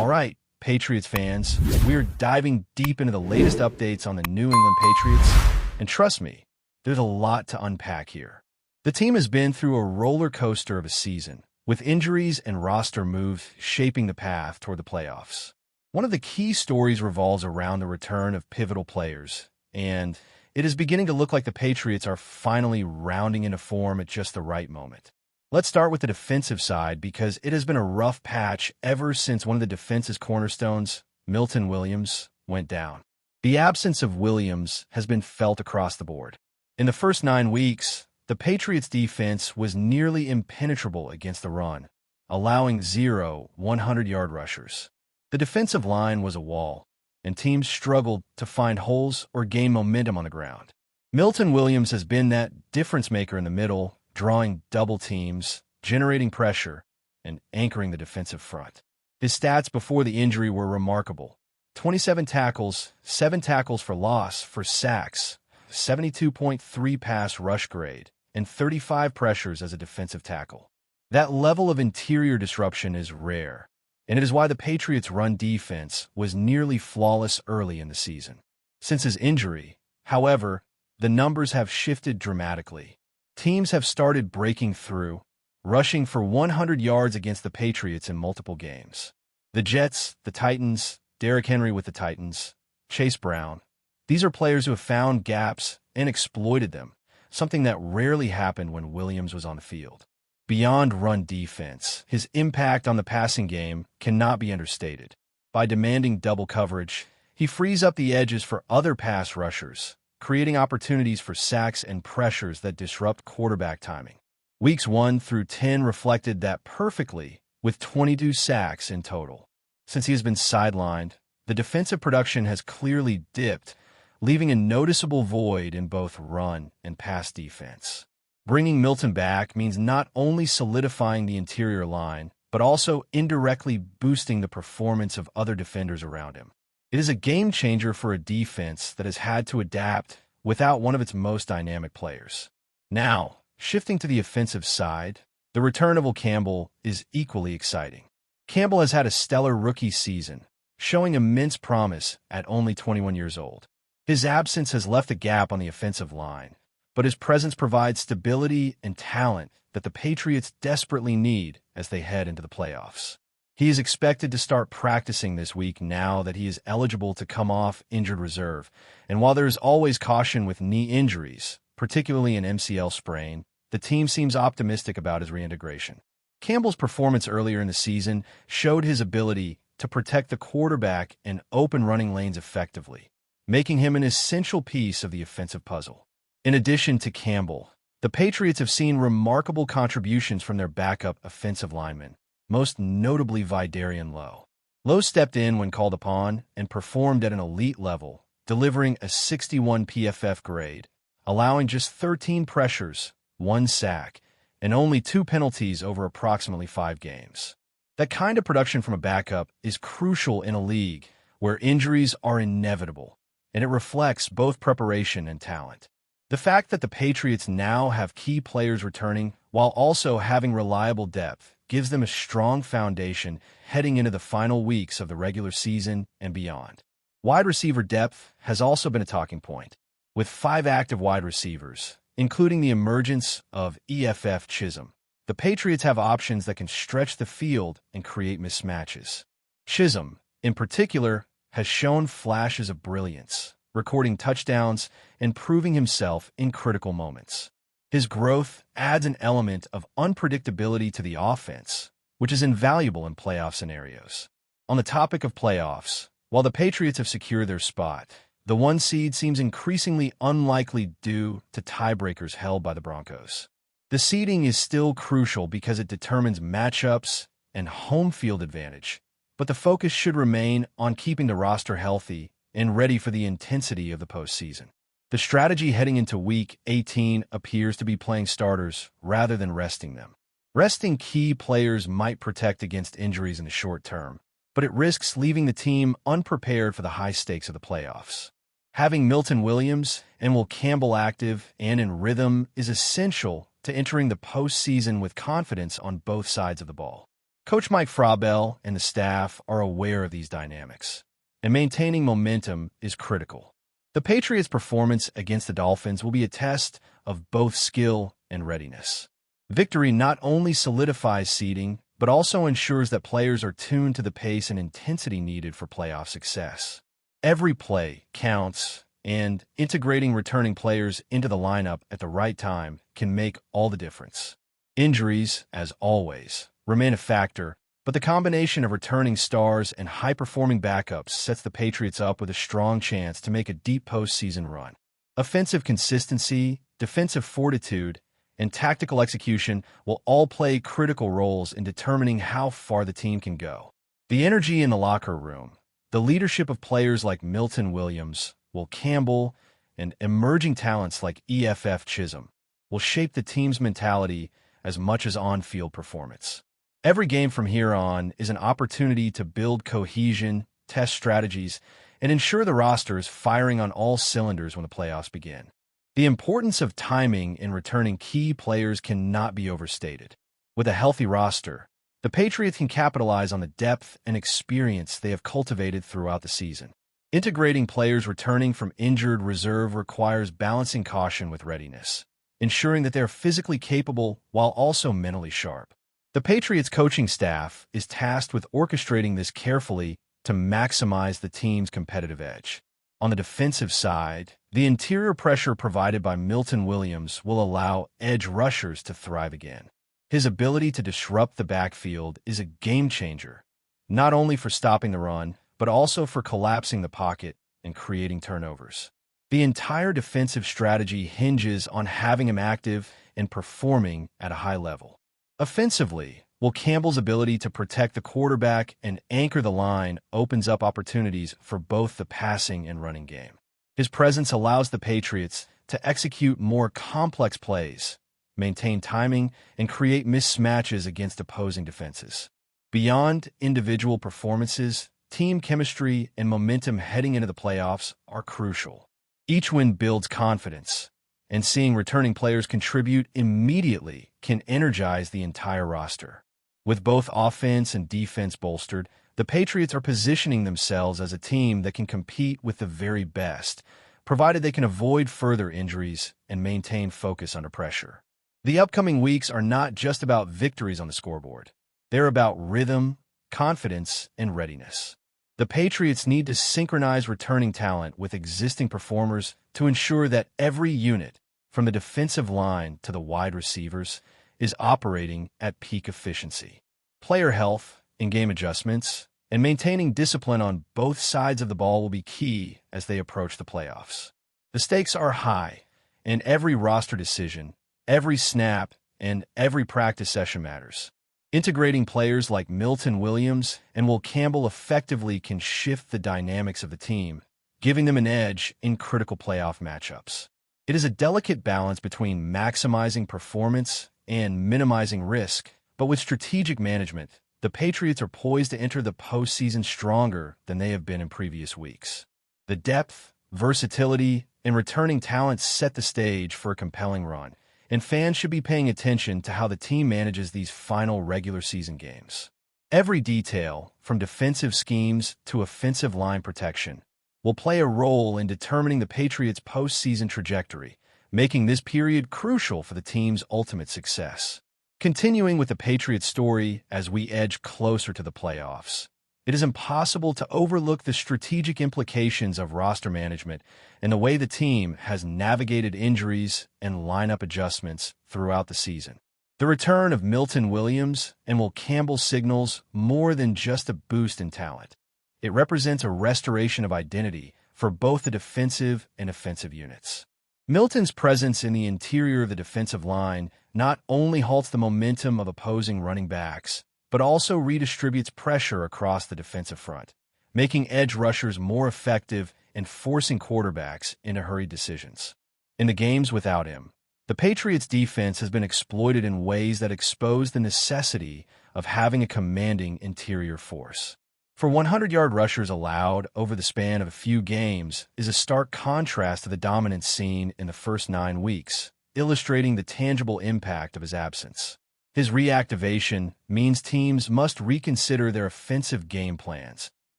All right, Patriots fans, we're diving deep into the latest updates on the New England Patriots, and trust me, there's a lot to unpack here. The team has been through a roller coaster of a season, with injuries and roster moves shaping the path toward the playoffs. One of the key stories revolves around the return of pivotal players, and it is beginning to look like the Patriots are finally rounding into form at just the right moment. Let's start with the defensive side because it has been a rough patch ever since one of the defense's cornerstones, Milton Williams, went down. The absence of Williams has been felt across the board. In the first 9 weeks, the Patriots' defense was nearly impenetrable against the run, allowing 0 100-yard rushers. The defensive line was a wall, and teams struggled to find holes or gain momentum on the ground. Milton Williams has been that difference maker in the middle, drawing double teams, generating pressure, and anchoring the defensive front. His stats before the injury were remarkable. 27 tackles, 7 tackles for loss for sacks, 72.3 pass rush grade, and 35 pressures as a defensive tackle. That level of interior disruption is rare, and it is why the Patriots' run defense was nearly flawless early in the season. Since his injury, however, the numbers have shifted dramatically. Teams have started breaking through, rushing for 100 yards against the Patriots in multiple games. The Jets, the Titans, Derrick Henry with the Titans, Chase Brown. These are players who have found gaps and exploited them, something that rarely happened when Williams was on the field. Beyond run defense, his impact on the passing game cannot be understated. By demanding double coverage, he frees up the edges for other pass rushers, creating opportunities for sacks and pressures that disrupt quarterback timing. Weeks 1 through 10 reflected that perfectly, with 22 sacks in total. Since he has been sidelined, the defensive production has clearly dipped, leaving a noticeable void in both run and pass defense. Bringing Milton back means not only solidifying the interior line, but also indirectly boosting the performance of other defenders around him. It is a game-changer for a defense that has had to adapt without one of its most dynamic players. Now, shifting to the offensive side, the return of Campbell is equally exciting. Campbell has had a stellar rookie season, showing immense promise at only 21 years old. His absence has left a gap on the offensive line, but his presence provides stability and talent that the Patriots desperately need as they head into the playoffs. He is expected to start practicing this week now that he is eligible to come off injured reserve, and while there is always caution with knee injuries, particularly an MCL sprain, the team seems optimistic about his reintegration. Campbell's performance earlier in the season showed his ability to protect the quarterback and open running lanes effectively, making him an essential piece of the offensive puzzle. In addition to Campbell, the Patriots have seen remarkable contributions from their backup offensive linemen, most notably Vidarian Lowe. Lowe stepped in when called upon and performed at an elite level, delivering a 61 PFF grade, allowing just 13 pressures, 1 sack, and only 2 penalties over approximately 5 games. That kind of production from a backup is crucial in a league where injuries are inevitable, and it reflects both preparation and talent. The fact that the Patriots now have key players returning while also having reliable depth gives them a strong foundation heading into the final weeks of the regular season and beyond. Wide receiver depth has also been a talking point. With 5 active wide receivers, including the emergence of EFF Chisholm, the Patriots have options that can stretch the field and create mismatches. Chisholm, in particular, has shown flashes of brilliance, recording touchdowns and proving himself in critical moments. His growth adds an element of unpredictability to the offense, which is invaluable in playoff scenarios. On the topic of playoffs, while the Patriots have secured their spot, the 1 seed seems increasingly unlikely due to tiebreakers held by the Broncos. The seeding is still crucial because it determines matchups and home field advantage, but the focus should remain on keeping the roster healthy and ready for the intensity of the postseason. The strategy heading into Week 18 appears to be playing starters rather than resting them. Resting key players might protect against injuries in the short term, but it risks leaving the team unprepared for the high stakes of the playoffs. Having Milton Williams and Will Campbell active and in rhythm is essential to entering the postseason with confidence on both sides of the ball. Coach Mike Vrabel and the staff are aware of these dynamics, and maintaining momentum is critical. The Patriots' performance against the Dolphins will be a test of both skill and readiness. Victory not only solidifies seeding, but also ensures that players are tuned to the pace and intensity needed for playoff success. Every play counts, and integrating returning players into the lineup at the right time can make all the difference. Injuries, as always, remain a factor, but the combination of returning stars and high-performing backups sets the Patriots up with a strong chance to make a deep postseason run. Offensive consistency, defensive fortitude, and tactical execution will all play critical roles in determining how far the team can go. The energy in the locker room, the leadership of players like Milton Williams, Will Campbell, and emerging talents like EFF Chisholm will shape the team's mentality as much as on-field performance. Every game from here on is an opportunity to build cohesion, test strategies, and ensure the roster is firing on all cylinders when the playoffs begin. The importance of timing in returning key players cannot be overstated. With a healthy roster, the Patriots can capitalize on the depth and experience they have cultivated throughout the season. Integrating players returning from injured reserve requires balancing caution with readiness, ensuring that they are physically capable while also mentally sharp. The Patriots coaching staff is tasked with orchestrating this carefully to maximize the team's competitive edge. On the defensive side, the interior pressure provided by Milton Williams will allow edge rushers to thrive again. His ability to disrupt the backfield is a game-changer, not only for stopping the run, but also for collapsing the pocket and creating turnovers. The entire defensive strategy hinges on having him active and performing at a high level. Offensively, Will Campbell's ability to protect the quarterback and anchor the line opens up opportunities for both the passing and running game. His presence allows the Patriots to execute more complex plays, maintain timing, and create mismatches against opposing defenses. Beyond individual performances, team chemistry and momentum heading into the playoffs are crucial. Each win builds confidence, and seeing returning players contribute immediately can energize the entire roster. With both offense and defense bolstered, the Patriots are positioning themselves as a team that can compete with the very best, provided they can avoid further injuries and maintain focus under pressure. The upcoming weeks are not just about victories on the scoreboard. They're about rhythm, confidence, and readiness. The Patriots need to synchronize returning talent with existing performers to ensure that every unit, from the defensive line to the wide receivers, is operating at peak efficiency. Player health, in-game adjustments, and maintaining discipline on both sides of the ball will be key as they approach the playoffs. The stakes are high, and every roster decision, every snap, and every practice session matters. Integrating players like Milton Williams and Will Campbell effectively can shift the dynamics of the team, giving them an edge in critical playoff matchups. It is a delicate balance between maximizing performance and minimizing risk, but with strategic management, the Patriots are poised to enter the postseason stronger than they have been in previous weeks. The depth, versatility, and returning talent set the stage for a compelling run, and fans should be paying attention to how the team manages these final regular season games. Every detail, from defensive schemes to offensive line protection, will play a role in determining the Patriots' postseason trajectory, making this period crucial for the team's ultimate success. Continuing with the Patriots story as we edge closer to the playoffs, it is impossible to overlook the strategic implications of roster management and the way the team has navigated injuries and lineup adjustments throughout the season. The return of Milton Williams and Will Campbell signals more than just a boost in talent. It represents a restoration of identity for both the defensive and offensive units. Milton's presence in the interior of the defensive line not only halts the momentum of opposing running backs, but also redistributes pressure across the defensive front, making edge rushers more effective and forcing quarterbacks into hurried decisions. In the games without him, the Patriots' defense has been exploited in ways that expose the necessity of having a commanding interior force. For 100-yard rushers allowed over the span of a few games is a stark contrast to the dominance seen in the first 9 weeks, illustrating the tangible impact of his absence. His reactivation means teams must reconsider their offensive game plans,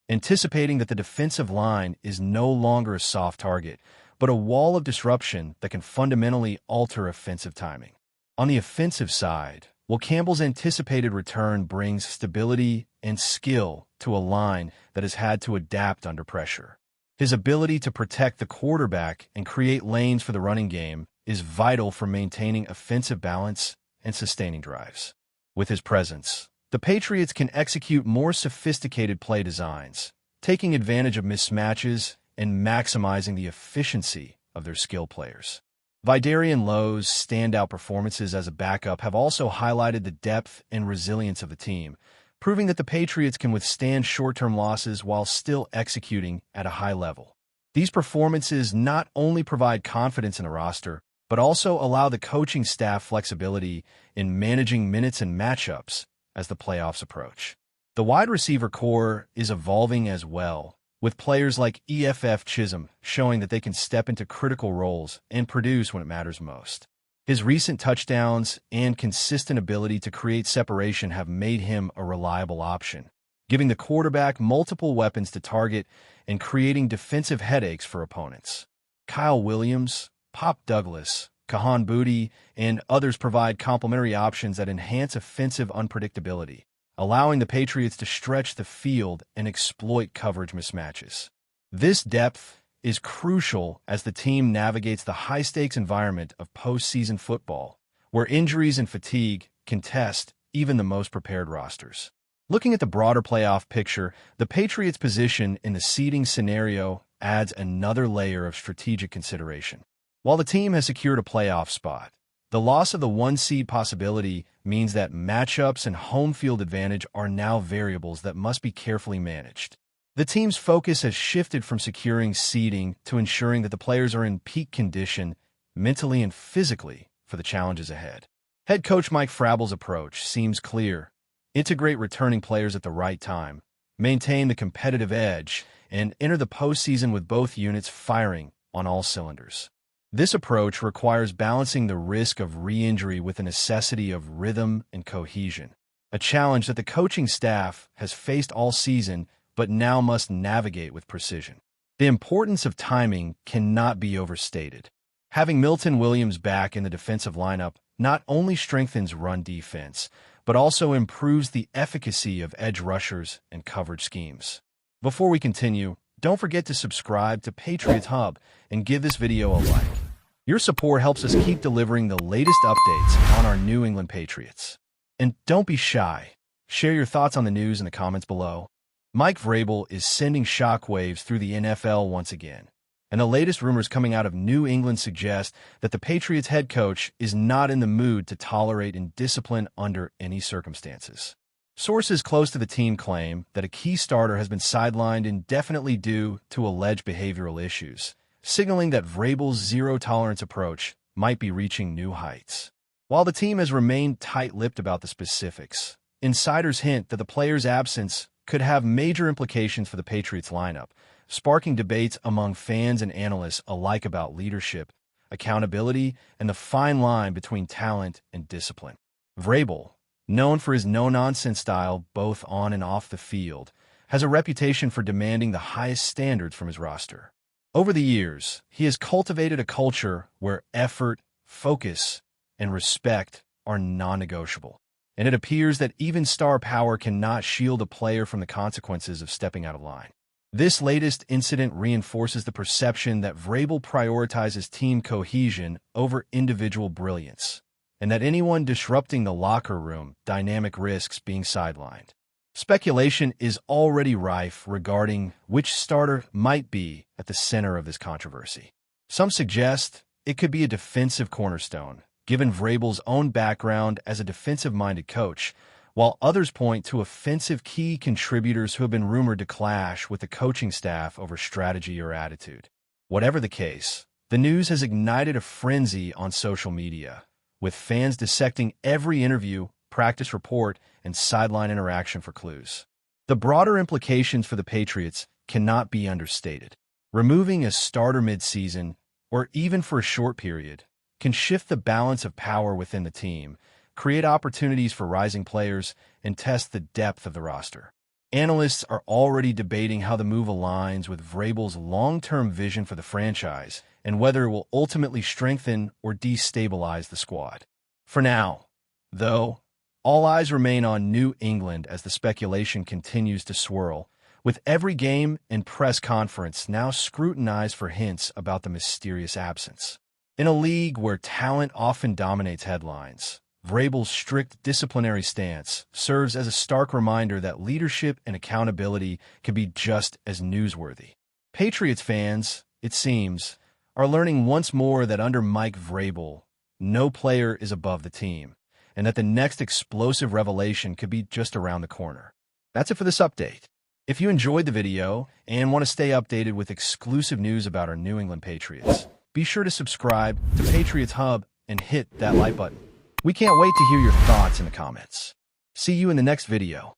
anticipating that the defensive line is no longer a soft target, but a wall of disruption that can fundamentally alter offensive timing. On the offensive side, while Campbell's anticipated return brings stability and skill to a line that has had to adapt under pressure, his ability to protect the quarterback and create lanes for the running game is vital for maintaining offensive balance and sustaining drives. With his presence, the Patriots can execute more sophisticated play designs, taking advantage of mismatches and maximizing the efficiency of their skill players. Vidarian Lowe's standout performances as a backup have also highlighted the depth and resilience of the team, proving that the Patriots can withstand short-term losses while still executing at a high level. These performances not only provide confidence in the roster, but also allow the coaching staff flexibility in managing minutes and matchups as the playoffs approach. The wide receiver core is evolving as well, with players like EFF Chisholm showing that they can step into critical roles and produce when it matters most. His recent touchdowns and consistent ability to create separation have made him a reliable option, giving the quarterback multiple weapons to target and creating defensive headaches for opponents. Kyle Williams, Pop Douglas, Kahan Booty, and others provide complementary options that enhance offensive unpredictability, allowing the Patriots to stretch the field and exploit coverage mismatches. This depth is crucial as the team navigates the high-stakes environment of postseason football, where injuries and fatigue can test even the most prepared rosters. Looking at the broader playoff picture, the Patriots' position in the seeding scenario adds another layer of strategic consideration. While the team has secured a playoff spot, the loss of the one-seed possibility means that matchups and home field advantage are now variables that must be carefully managed. The team's focus has shifted from securing seeding to ensuring that the players are in peak condition mentally and physically for the challenges ahead. Head coach Mike Vrabel's approach seems clear: integrate returning players at the right time, maintain the competitive edge, and enter the postseason with both units firing on all cylinders. This approach requires balancing the risk of re-injury with the necessity of rhythm and cohesion, a challenge that the coaching staff has faced all season but now must navigate with precision. The importance of timing cannot be overstated. Having Milton Williams back in the defensive lineup not only strengthens run defense, but also improves the efficacy of edge rushers and coverage schemes. Before we continue, don't forget to subscribe to Patriots Hub and give this video a like. Your support helps us keep delivering the latest updates on our New England Patriots. And don't be shy. Share your thoughts on the news in the comments below. Mike Vrabel is sending shockwaves through the NFL once again, and the latest rumors coming out of New England suggest that the Patriots head coach is not in the mood to tolerate indiscipline under any circumstances. Sources close to the team claim that a key starter has been sidelined indefinitely due to alleged behavioral issues, signaling that Vrabel's zero-tolerance approach might be reaching new heights. While the team has remained tight-lipped about the specifics, insiders hint that the player's absence could have major implications for the Patriots lineup, sparking debates among fans and analysts alike about leadership, accountability, and the fine line between talent and discipline. Vrabel, known for his no-nonsense style both on and off the field, has a reputation for demanding the highest standards from his roster. Over the years, he has cultivated a culture where effort, focus, and respect are non-negotiable, and it appears that even star power cannot shield a player from the consequences of stepping out of line. This latest incident reinforces the perception that Vrabel prioritizes team cohesion over individual brilliance, and that anyone disrupting the locker room dynamic risks being sidelined. Speculation is already rife regarding which starter might be at the center of this controversy. Some suggest it could be a defensive cornerstone, given Vrabel's own background as a defensive-minded coach, while others point to offensive key contributors who have been rumored to clash with the coaching staff over strategy or attitude. Whatever the case, the news has ignited a frenzy on social media, with fans dissecting every interview, practice report, and sideline interaction for clues. The broader implications for the Patriots cannot be understated. Removing a starter mid-season, or even for a short period, can shift the balance of power within the team, create opportunities for rising players, and test the depth of the roster. Analysts are already debating how the move aligns with Vrabel's long-term vision for the franchise and whether it will ultimately strengthen or destabilize the squad. For now, though, all eyes remain on New England as the speculation continues to swirl, with every game and press conference now scrutinized for hints about the mysterious absence. In a league where talent often dominates headlines, Vrabel's strict disciplinary stance serves as a stark reminder that leadership and accountability can be just as newsworthy. Patriots fans, it seems, are learning once more that under Mike Vrabel, no player is above the team, and that the next explosive revelation could be just around the corner. That's it for this update. If you enjoyed the video and want to stay updated with exclusive news about our New England Patriots, be sure to subscribe to Patriots Hub and hit that like button. We can't wait to hear your thoughts in the comments. See you in the next video.